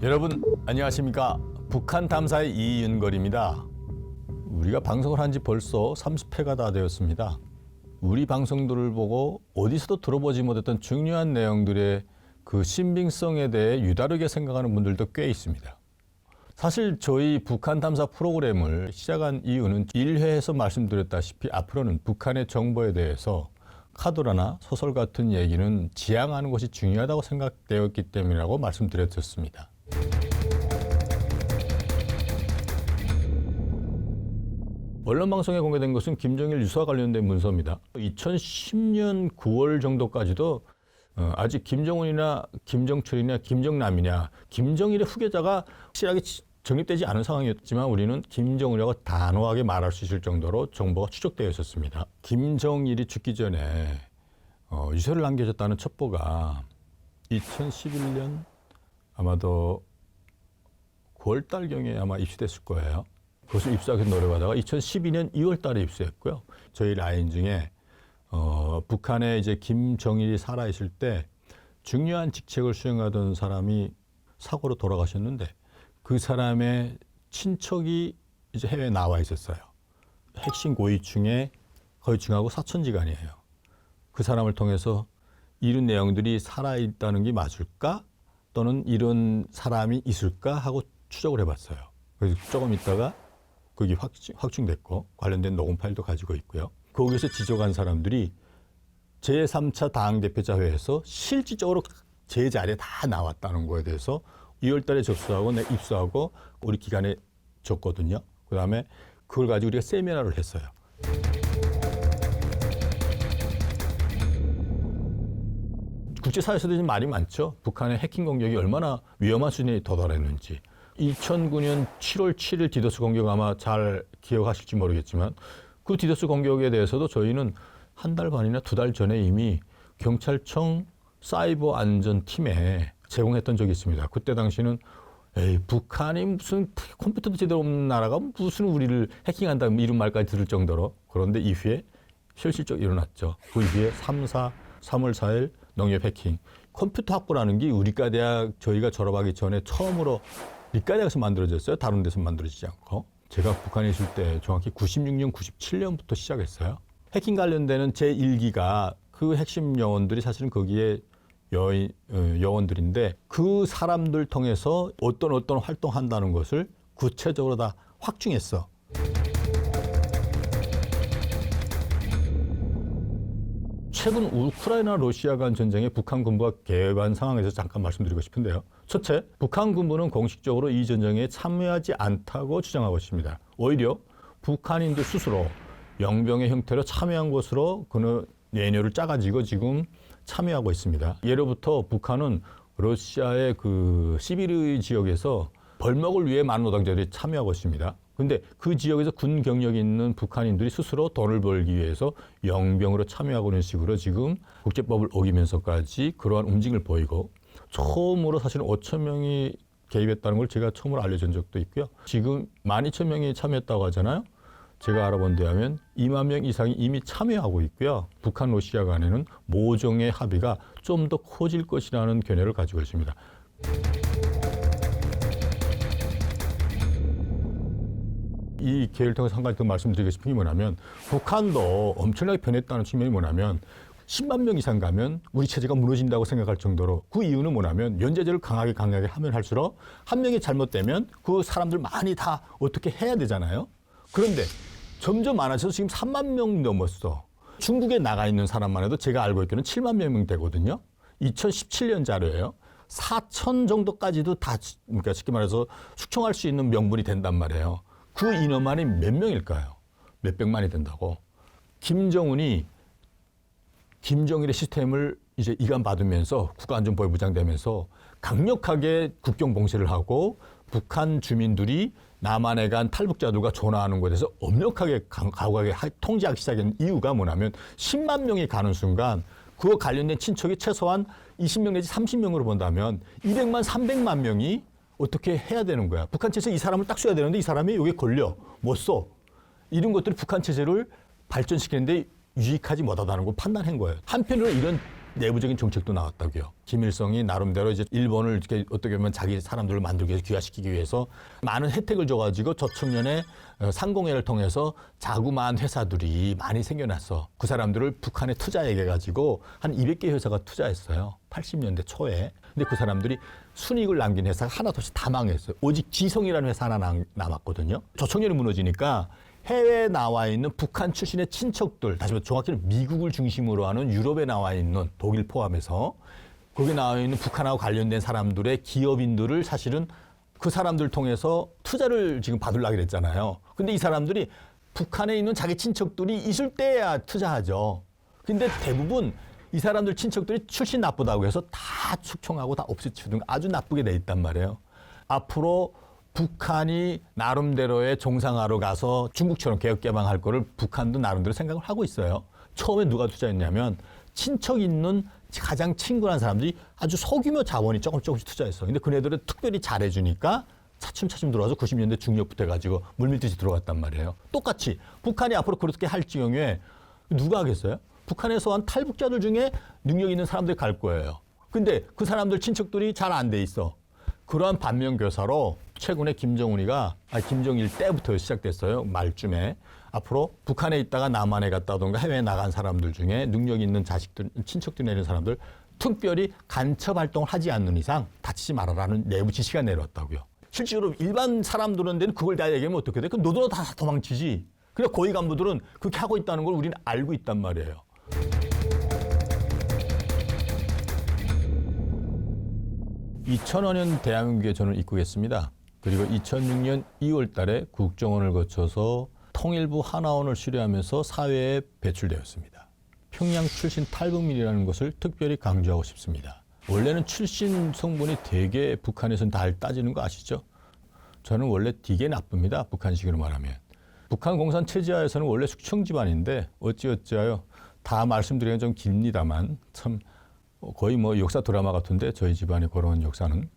여러분 안녕하십니까? 북한 탐사의 이윤걸입니다. 우리가 방송을 한 지 벌써 30회가 다 되었습니다. 우리 방송들을 보고 어디서도 들어보지 못했던 중요한 내용들의 그 신빙성에 대해 유다르게 생각하는 분들도 꽤 있습니다. 사실 저희 북한 탐사 프로그램을 시작한 이유는 1회에서 말씀드렸다시피 앞으로는 북한의 정보에 대해서 카더라나 소설 같은 얘기는 지향하는 것이 중요하다고 생각되었기 때문이라고 말씀드렸었습니다. 언론방송에 공개된 것은 김정일 유서와 관련된 문서입니다. 2010년 9월 정도까지도 아직 김정은이나 김정철이나 김정남이냐 김정일의 후계자가 확실하게 정립되지 않은 상황이었지만 우리는 김정은이라고 단호하게 말할 수 있을 정도로 정보가 추적되어 있었습니다. 김정일이 죽기 전에 유서를 남겨줬다는 첩보가 2011년 아마도 9월 달경에 아마 입수됐을 거예요. 그것을 입수하기 노력하다가 2012년 2월 달에 입수했고요. 저희 라인 중에 북한에 이제 김정일이 살아있을 때 중요한 직책을 수행하던 사람이 사고로 돌아가셨는데 그 사람의 친척이 이제 해외에 나와 있었어요. 핵심 고위층의 고위층하고 사촌지간이에요. 그 사람을 통해서 이런 내용들이 살아있다는 게 맞을까? 또는 이런 사람이 있을까? 하고 추적을 해봤어요. 그래서 조금 있다가 그게 확충됐고 관련된 녹음 파일도 가지고 있고요. 거기서 지적한 사람들이 제3차 당대표자회에서 실질적으로 제 자리에 다 나왔다는 거에 대해서 2월 달에 접수하고 입수하고 우리 기관에 줬거든요. 그다음에 그걸 가지고 우리가 세미나를 했어요. 국제사회에서도 지금 말이 많죠. 북한의 해킹 공격이 얼마나 위험한 수준에 도달했는지. 2009년 7월 7일 디도스 공격 아마 잘 기억하실지 모르겠지만 그 디도스 공격에 대해서도 저희는 한 달 반이나 2달 전에 이미 경찰청 사이버 안전팀에 제공했던 적이 있습니다. 그때 당시는 북한이 무슨 컴퓨터도 제대로 없는 나라가 무슨 우리를 해킹한다 이런 말까지 들을 정도로. 그런데 이후에 실질적으로 일어났죠. 그 이후에 3월 4일 농협 해킹. 컴퓨터 학부라는 게 우리과대학 저희가 졸업하기 전에 처음으로 리과대학에서 만들어졌어요. 다른 데서 만들어지지 않고. 제가 북한에 있을 때 정확히 96년, 97년부터 시작했어요. 해킹 관련되는 제1기가 그 핵심 요원들이 사실은 거기에 요원들인데 그 사람들 통해서 어떤 활동한다는 것을 구체적으로 다 확증했어. 최근 우크라이나 러시아 간 전쟁에 북한 군부가 개입한 상황에서 잠깐 말씀드리고 싶은데요. 첫째, 북한 군부는 공식적으로 이 전쟁에 참여하지 않다고 주장하고 있습니다. 오히려 북한인들 스스로 영병의 형태로 참여한 것으로 그는 내녀를 짜가지고 지금 참여하고 있습니다. 예로부터 북한은 러시아의 그 시비르 지역에서 벌목을 위해 많은 노동자들이 참여하고 있습니다. 근데 그 지역에서 군 경력이 있는 북한인들이 스스로 돈을 벌기 위해서 영병으로 참여하고 있는 식으로 지금 국제법을 어기면서까지 그러한 움직임을 보이고 처음으로 사실 5천 명이 개입했다는 걸 제가 처음으로 알려준 적도 있고요. 지금 12,000명이 참여했다고 하잖아요. 제가 알아본 데 하면 2만 명 이상이 이미 참여하고 있고요. 북한 러시아 간에는 모종의 합의가 좀 더 커질 것이라는 견해를 가지고 있습니다. 이 기회를 통해서 한 가지 더 말씀드리고 싶은 게 뭐냐면 북한도 엄청나게 변했다는 측면이 뭐냐면 10만 명 이상 가면 우리 체제가 무너진다고 생각할 정도로 그 이유는 뭐냐면 면제제를 강하게 하면 할수록 한 명이 잘못되면 그 사람들 많이 다 어떻게 해야 되잖아요. 그런데 점점 많아져서 지금 3만 명 넘었어. 중국에 나가 있는 사람만 해도 제가 알고 있기로는 7만 명 되거든요. 2017년 자료예요. 4천 정도까지도 다 그러니까 쉽게 말해서 숙청할 수 있는 명분이 된단 말이에요. 그 인원만이 몇 명일까요? 몇백만이 된다고. 김정은이 김정일의 시스템을 이제 이관받으면서 국가안전보위부장 되면서 강력하게 국경 봉쇄를 하고 북한 주민들이 남한에 간 탈북자들과 전화하는 것에 대해서 엄격하게 강하게 통제하기 시작한 이유가 뭐냐면 10만 명이 가는 순간 그거 관련된 친척이 최소한 20명 내지 30명으로 본다면 200만, 300만 명이 어떻게 해야 되는 거야. 북한 체제 이 사람을 딱 써야 되는데 이 사람이 여기에 걸려. 못 써. 이런 것들이 북한 체제를 발전시키는데 유익하지 못하다는 걸 판단한 거예요. 한편으로 이런 내부적인 정책도 나왔다고요. 김일성이 나름대로 이제 일본을 이렇게 어떻게 보면 자기 사람들을 만들기 위해서 귀화시키기 위해서 많은 혜택을 줘가지고 저청년의 상공회를 통해서 자그마한 회사들이 많이 생겨났어. 그 사람들을 북한에 투자해가지고 한 200개 회사가 투자했어요. 80년대 초에. 근데 그 사람들이 순이익을 남긴 회사가 하나도 없이 다 망했어요. 오직 지성이라는 회사 하나 남았거든요. 저청년이 무너지니까 해외에 나와 있는 북한 출신의 친척들, 다시 말해 정확히는 미국을 중심으로 하는 유럽에 나와 있는 독일 포함해서 거기 나와 있는 북한하고 관련된 사람들의 기업인들을 사실은 그 사람들 통해서 투자를 지금 받으려고 그랬잖아요. 근데 이 사람들이 북한에 있는 자기 친척들이 있을 때야 투자하죠. 근데 대부분 이 사람들 친척들이 출신 나쁘다고 해서 다 축청하고 다 없애치우는 아주 나쁘게 돼 있단 말이에요. 앞으로 북한이 나름대로의 정상화로 가서 중국처럼 개혁개방할 거를 북한도 나름대로 생각을 하고 있어요. 처음에 누가 투자했냐면 친척 있는 가장 친근한 사람들이 아주 소규모 자본이 조금씩 투자했어. 근데 그네들은 특별히 잘해주니까 차츰차츰 들어와서 90년대 중엽부터 해가지고 물밀듯이 들어갔단 말이에요. 똑같이 북한이 앞으로 그렇게 할 지경에 누가 하겠어요? 북한에서 한 탈북자들 중에 능력 있는 사람들이 갈 거예요. 근데 그 사람들 친척들이 잘 안 돼 있어. 그러한 반면교사로 최근에 김정은이가 김정일 때부터 시작됐어요. 말쯤에 앞으로 북한에 있다가 남한에 갔다던가 해외에 나간 사람들 중에 능력 있는 자식들, 친척들 내는 사람들 특별히 간첩 활동을 하지 않는 이상 다치지 말아라는 내부 지시가 내려왔다고요. 실제로 일반 사람들은 그걸 다 얘기하면 어떻게 돼? 그럼 너도 다 도망치지. 그냥 고위 간부들은 그렇게 하고 있다는 걸 우리는 알고 있단 말이에요. 2005년 대한민국에 저는 입국했습니다. 그리고 2006년 2월 달에 국정원을 거쳐서 통일부 하나원을 수료하면서 사회에 배출되었습니다. 평양 출신 탈북민이라는 것을 특별히 강조하고 싶습니다. 원래는 출신 성분이 되게 북한에서는 다 따지는 거 아시죠? 저는 원래 되게 나쁩니다. 북한식으로 말하면. 북한 공산 체제하에서는 원래 숙청 집안인데 어찌어찌하여 다 말씀드리면 좀 깁니다만 참 거의 뭐 역사 드라마 같은데 저희 집안의 그런 역사는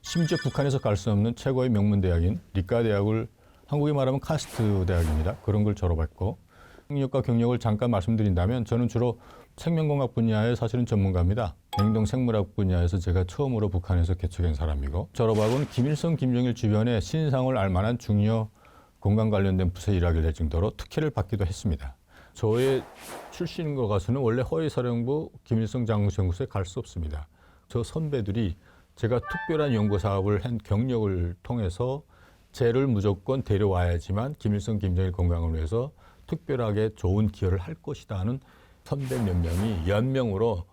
심지어 북한에서 갈 수 없는 최고의 명문 대학인 리과대학을 한국에 말하면 카스트 대학입니다. 그런 걸 졸업했고 학력과 경력을 잠깐 말씀드린다면 저는 주로 생명공학 분야의 사실은 전문가입니다. 냉동생물학 분야에서 제가 처음으로 북한에서 개척한 사람이고 졸업하고는 김일성, 김정일 주변의 신상을 알만한 중요 건강 관련된 부서에 일하게 될 정도로 특혜를 받기도 했습니다. 저의 출신과 가서는 원래 허위사령부 김일성 장군연구소에 갈 수 없습니다. 저 선배들이 제가 특별한 연구 사업을 한 경력을 통해서 쟤를 무조건 데려와야지만 김일성, 김정일 건강을 위해서 특별하게 좋은 기여를 할 것이다 하는 선배 몇 명이 연명으로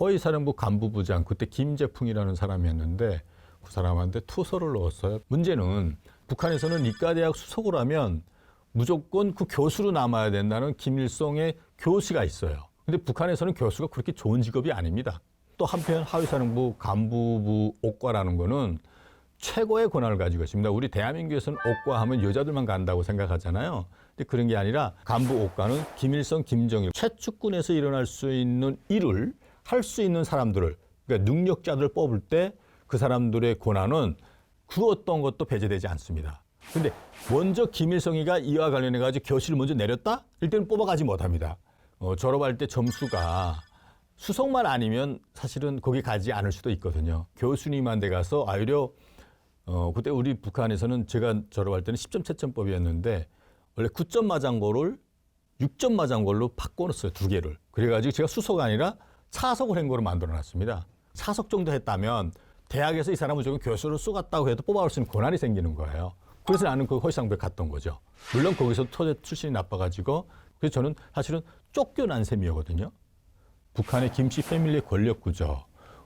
허위사령부 간부부장, 그때 김재풍이라는 사람이었는데 그 사람한테 투서를 넣었어요. 문제는 북한에서는理科대학 수석을 하면 무조건 그 교수로 남아야 된다는 김일성의 교수가 있어요. 근데 북한에서는 교수가 그렇게 좋은 직업이 아닙니다. 또 한편 하위사령부 간부부 옥과라는 거는 최고의 권한을 가지고 있습니다. 우리 대한민국에서는 옥과 하면 여자들만 간다고 생각하잖아요. 근데 그런 게 아니라 간부 옥과는 김일성, 김정일 최측근에서 일어날 수 있는 일을 할 수 있는 사람들을, 그러니까 능력자들을 뽑을 때 그 사람들의 권한은 그 어떤 것도 배제되지 않습니다. 근데 먼저 김일성이가 이와 관련해 가지고 교실을 먼저 내렸다? 일단은 뽑아가지 못합니다. 졸업할 때 점수가 수석만 아니면 사실은 거기 가지 않을 수도 있거든요. 교수님한테 가서 오히려 그때 우리 북한에서는 제가 졸업할 때는 10점 채점법이었는데 원래 9점 맞은 거를 6점 맞은 걸로 바꿔놨어요. 2개를. 그래가지고 제가 수석 아니라 차석을 한 거로 만들어놨습니다. 차석 정도 했다면 대학에서 이 사람을 조금 교수로 쏘갔다고 해도 뽑아올 수 있는 권한이 생기는 거예요. 그래서 나는 그 허위상부에 갔던 거죠. 물론 거기서 토대 출신이 나빠가지고 그래서 저는 사실은 쫓겨난 셈이었거든요. 북한의 김씨 패밀리의 권력 구조,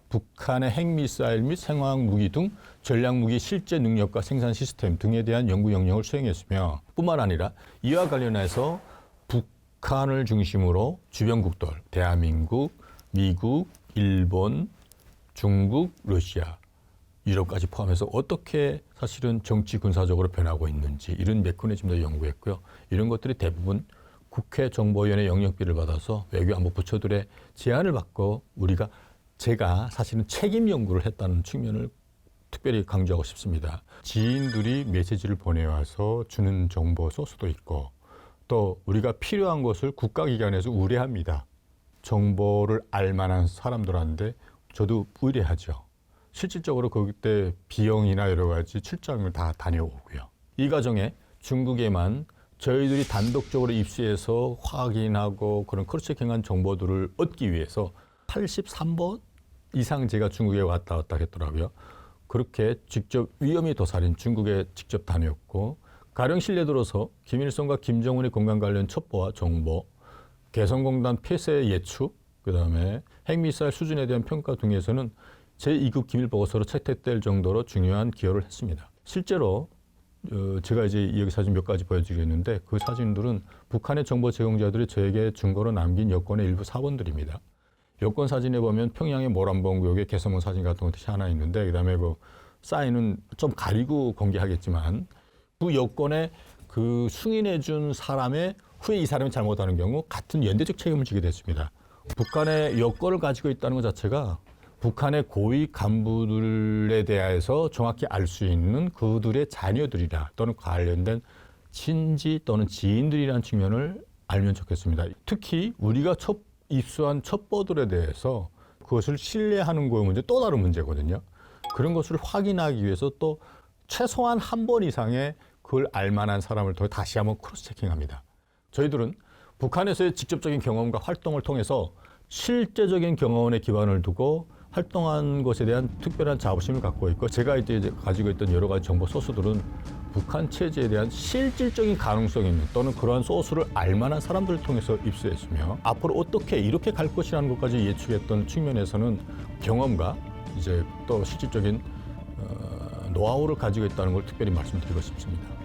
북한의 핵미사일 및 생화학 무기 등 전략 무기 실제 능력과 생산 시스템 등에 대한 연구 영역을 수행했으며 뿐만 아니라 이와 관련해서 북한을 중심으로 주변국들, 대한민국, 미국, 일본, 중국, 러시아, 유럽까지 포함해서 어떻게 사실은 정치 군사적으로 변하고 있는지 이런 메커니즘도 연구했고요. 이런 것들이 대부분 국회 정보위원회 영역비를 받아서 외교안보 부처들의 제안을 받고 제가 사실은 책임 연구를 했다는 측면을 특별히 강조하고 싶습니다. 지인들이 메시지를 보내와서 주는 정보 소스도 있고 또 우리가 필요한 것을 국가기관에서 의뢰합니다. 정보를 알 만한 사람들한테 저도 의뢰하죠. 실질적으로 그때 비용이나 여러 가지 출장을 다 다녀오고요. 이 과정에 중국에만 저희들이 단독적으로 입수해서 확인하고 그런 크로스체킹한 정보들을 얻기 위해서 83번 이상 제가 중국에 왔다 갔다 했더라고요. 그렇게 직접 위험이 도사린 중국에 직접 다녔고, 가령 실례 들어서 김일성과 김정은의 건강 관련 첩보와 정보, 개성공단 폐쇄 예측, 그다음에 핵미사일 수준에 대한 평가 등에서는 제2급 기밀 보고서로 채택될 정도로 중요한 기여를 했습니다. 실제로 제가 이제 여기 사진 몇 가지 보여드리겠는데, 그 사진들은 북한의 정보 제공자들이 저에게 증거로 남긴 여권의 일부 사본들입니다. 여권 사진에 보면 평양의 모란봉구역의 개성문 사진 같은 것이 하나 있는데, 그다음에 그 사인은 좀 가리고 공개하겠지만 그 여권에 그 승인해준 사람의 후에 이 사람이 잘못하는 경우 같은 연대적 책임을 지게 됐습니다. 북한의 여권을 가지고 있다는 것 자체가 북한의 고위 간부들에 대해서 정확히 알 수 있는 그들의 자녀들이라 또는 관련된 친지 또는 지인들이라는 측면을 알면 좋겠습니다. 특히 우리가 입수한 첩보들에 대해서 그것을 신뢰하는 거의 문제, 또 다른 문제거든요. 그런 것을 확인하기 위해서 또 최소한 한 번 이상의 그걸 알 만한 사람을 더 다시 한번 크로스 체킹합니다. 저희들은 북한에서의 직접적인 경험과 활동을 통해서 실제적인 경험에 기반을 두고 활동한 것에 대한 특별한 자부심을 갖고 있고, 제가 이제 가지고 있던 여러 가지 정보 소스들은 북한 체제에 대한 실질적인 가능성이 있는 또는 그러한 소스를 알 만한 사람들을 통해서 입수했으며, 앞으로 어떻게 이렇게 갈 것이라는 것까지 예측했던 측면에서는 경험과 이제 또 실질적인 노하우를 가지고 있다는 걸 특별히 말씀드리고 싶습니다.